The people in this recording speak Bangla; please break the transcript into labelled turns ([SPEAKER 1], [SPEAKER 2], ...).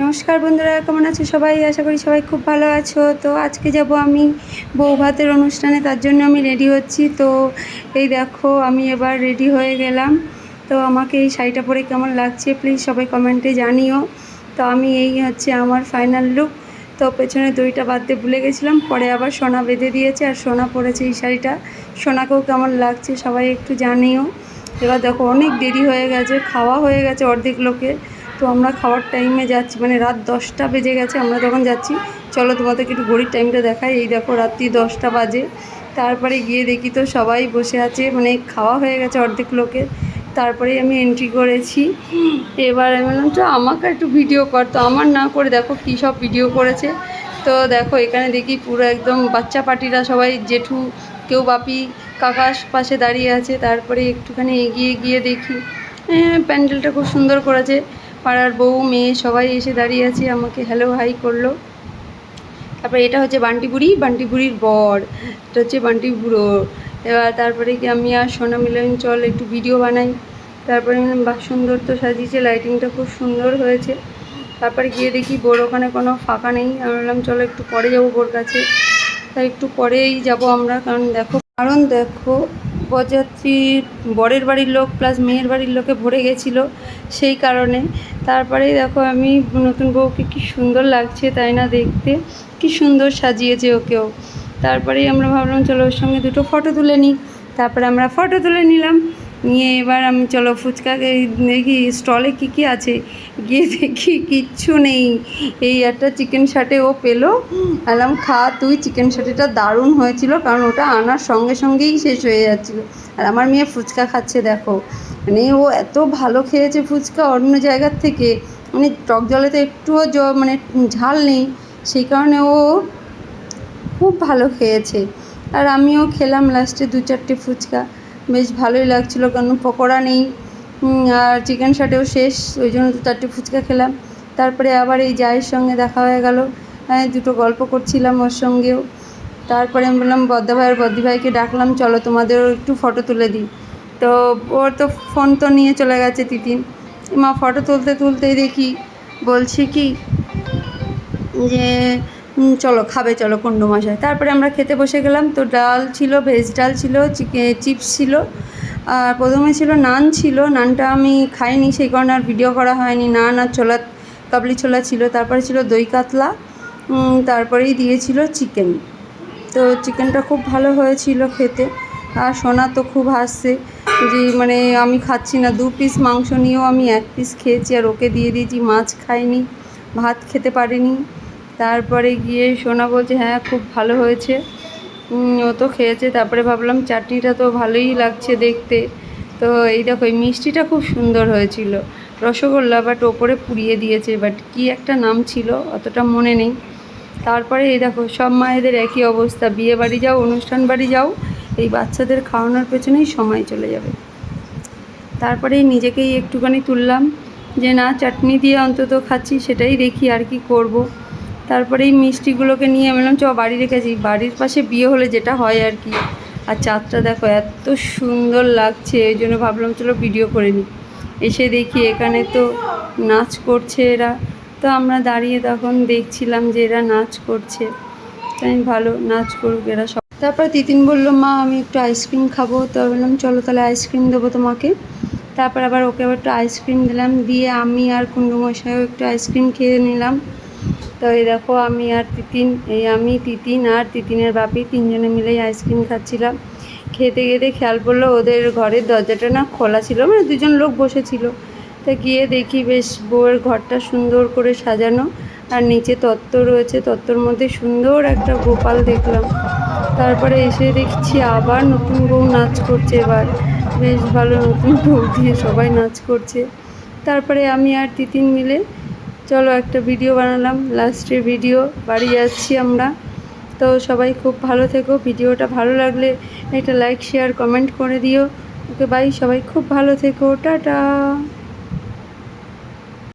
[SPEAKER 1] নমস্কার বন্ধুরা, কেমন আছো সবাই? আশা করি সবাই খুব ভালো আছো। তো আজকে যাব আমি বউ ভাতের অনুষ্ঠানে, তার জন্য আমি রেডি হচ্ছি। তো এই দেখো আমি এবার রেডি হয়ে গেলাম। তো আমাকে এই শাড়িটা পরে কেমন লাগছে প্লিজ সবাই কমেন্টে জানিও। তো আমি এই হচ্ছে আমার ফাইনাল লুক। তো পেছনে দড়িটা বাঁধতে ভুলে গেছিলাম, পরে আবার সোনা বেঁধে দিয়েছে আর সোনা পরেছে এই শাড়িটা। সোনাকেও কেমন লাগছে সবাই একটু জানিও। এবার দেখো অনেক দেরি হয়ে গেছে, খাওয়া হয়ে গেছে অর্ধেক লোকের। তো আমরা খাওয়ার টাইমে যাচ্ছি, মানে রাত 10টা বেজে গেছে আমরা তখন যাচ্ছি। চলো তোমাদেরকে একটু ঘড়ির টাইমটা দেখাই। এই দেখো রাত্রি 10টা বাজে। তারপরে গিয়ে দেখি তো সবাই বসে আছে, মানে খাওয়া হয়ে গেছে অর্ধেক লোকের। তারপরেই আমি এন্ট্রি করেছি। এবার আমি বললাম তো আমাকে একটু ভিডিও কর, তো আমার না করে দেখো কী সব ভিডিও করেছে। তো দেখো এখানে দেখি পুরো একদম বাচ্চা পার্টিরা সবাই, জেঠু, কেউ বাপি, কাকার পাশে দাঁড়িয়ে আছে। তারপরে একটুখানি এগিয়ে গিয়ে দেখি প্যান্ডেলটা খুব সুন্দর করেছে। পাড়ার বউ মেয়ে সবাই এসে দাঁড়িয়ে আছে, আমাকে হ্যালো হাই করলো। তারপরে এটা হচ্ছে বান্টি বুড়ির বর, এটা হচ্ছে বান্টি বুড়ো। এবার তারপরে কি আমি আর সোনা মিলন চল একটু ভিডিও বানাই। তারপরে বাহ সুন্দর তো সাজিয়েছে, লাইটিংটা খুব সুন্দর হয়েছে। তারপরে গিয়ে দেখি বোর ওখানে কোনো ফাঁকা নেই। আমি বললাম চলো একটু পরে যাবো বোর কাছে। তাই একটু পরেই যাব আমরা, কারণ দেখো বরযাত্রী বরের বাড়ির লোক প্লাস মেয়ের বাড়ির লোকে ভরে গেছিলো, সেই কারণে। তারপরেই দেখো আমি নতুন বউকে কি সুন্দর লাগছে তাই না দেখতে, কি সুন্দর সাজিয়েছে ওকেও। তারপরেই আমরা ভাবলাম চলো ওর সঙ্গে দুটো ফটো তুলে নিই। তারপরে আমরা ফটো তুলে নিলাম, নিয়ে এবার আমি চলো ফুচকাকে দেখি স্টলে কী আছে। গিয়ে দেখি কিচ্ছু নেই, এই একটা চিকেন শাটে ও পেলো। বললাম খা তুই, চিকেন শাটিটা দারুণ হয়েছিল, কারণ ওটা আনার সঙ্গে সঙ্গেই শেষ হয়ে যাচ্ছিলো। আর আমার মেয়ে ফুচকা খাচ্ছে দেখো, মানে ও এত ভালো খেয়েছে ফুচকা অন্য জায়গার থেকে। মানে টক জলেতে একটুও মানে ঝাল নেই, সেই কারণে ও খুব ভালো খেয়েছে। আর আমিও খেলাম লাস্টে 2-4টে ফুচকা, বেশ ভালোই লাগছিলো, কারণ পকোড়া নেই আর চিকেন শাটেও শেষ, ওই জন্য 2-4টে ফুচকা খেলাম। তারপরে আবার এই জায়ের সঙ্গে দেখা হয়ে গেল, দুটো গল্প করছিলাম ওর সঙ্গেও। তারপরে আমি বললাম বদ্দা ভাই আর বদ্দি ভাইকে ডাকলাম, চলো তোমাদেরও একটু ফটো তুলে দিই। তো ওর তো ফোন তো নিয়ে চলে গেছে তিতিন। মা ফটো তুলতে তুলতেই দেখি বলছে কি যে চলো খাবে, চলো কুণ্ডুমশাই। তারপরে আমরা খেতে বসে গেলাম। তো ডাল ছিল, ভেজ ডাল ছিল, চিপস ছিল, আর প্রথমে ছিল নান ছিল। নানটা আমি খাইনি, সেই কারণে আর ভিডিও করা হয়নি। নান আর ছোলা, কাবলি ছোলা ছিল। তারপরে ছিল দই কাতলা, তারপরেই দিয়েছিল চিকেন। তো চিকেনটা খুব ভালো হয়েছিল খেতে। আর সোনা তো খুব হাসছে যে মানে আমি খাচ্ছি না, 2 পিস মাংস নিয়েও আমি 1 পিস খেয়েছি, আর ওকে দিয়ে দিয়েছি, মাছ খাইনি, ভাত খেতে পারিনি। তারপরে গিয়ে সোনা বলছে হ্যাঁ খুব ভালো হয়েছে, ও তো খেয়েছে। তারপরে ভাবলাম চাটনিটা তো ভালোই লাগছে দেখতে। তো এই দেখো এই মিষ্টিটা খুব সুন্দর হয়েছিল, রসগোল্লা, বাট ওপরে পুড়িয়ে দিয়েছে, বাট কি একটা নাম ছিল অতটা মনে নেই। তারপরে এই দেখো সব মায়েদের একই অবস্থা, বিয়ে বাড়ি যাও, অনুষ্ঠান বাড়ি যাও, এই বাচ্চাদের খাওয়ানোর পেছনেই সময় চলে যাবে। তারপরেই নিজেকেই একটুখানি তুললাম যে না চাটনি দিয়ে অন্তত খাচ্ছি, সেটাই দেখি আর কি করব। তারপরে এই মিষ্টিগুলোকে নিয়ে বললাম চ বাড়ি রেখেছি, বাড়ির পাশে বিয়ে হলে যেটা হয় আর কি। আর চাঁদটা দেখো এত সুন্দর লাগছে, এই জন্য ভাবলাম চলো ভিডিও করে নিই। এসে দেখি এখানে তো নাচ করছে এরা। তো আমরা দাঁড়িয়ে তখন দেখছিলাম যে এরা নাচ করছে, তাই ভালো নাচ করুক এরা সব। তারপর তিতিন বলল মা আমি একটু আইসক্রিম খাবো। তো বললাম চলো তাহলে আইসক্রিম দেবো তোমাকে। তারপর আবার ওকে আবার একটু আইসক্রিম দিলাম, দিয়ে আমি আর কুণ্ডুমশাইও একটু আইসক্রিম খেয়ে নিলাম। তো এই দেখো আমি আর তিতিন, আমি তিতিন আর তিতিনের বাপি 3জনে মিলেই আইসক্রিম খাচ্ছিলাম। খেতে খেতে খেয়াল পড়লো ওদের ঘরের দরজাটা না খোলা ছিল, মানে 2জন লোক বসেছিল। তা গিয়ে দেখি বেশ বউয়ের ঘরটা সুন্দর করে সাজানো, আর নিচে তত্ত্ব রয়েছে, তত্ত্বর মধ্যে সুন্দর একটা গোপাল দেখলাম। তারপরে এসে দেখছি আবার নতুন বউ নাচ করছে, এবার বেশ ভালো নতুন বউ দিয়ে সবাই নাচ করছে। তারপরে আমি আর তিতিন মিলে চলো একটা ভিডিও বানালাম, লাস্টের ভিডিও, বাড়ি যাচ্ছি আমরা। তো সবাই খুব ভালো থেকো, ভিডিওটা ভালো লাগলে একটা লাইক শেয়ার কমেন্ট করে দিও। ওকে বাই, সবাই খুব ভালো থেকো, টাটা।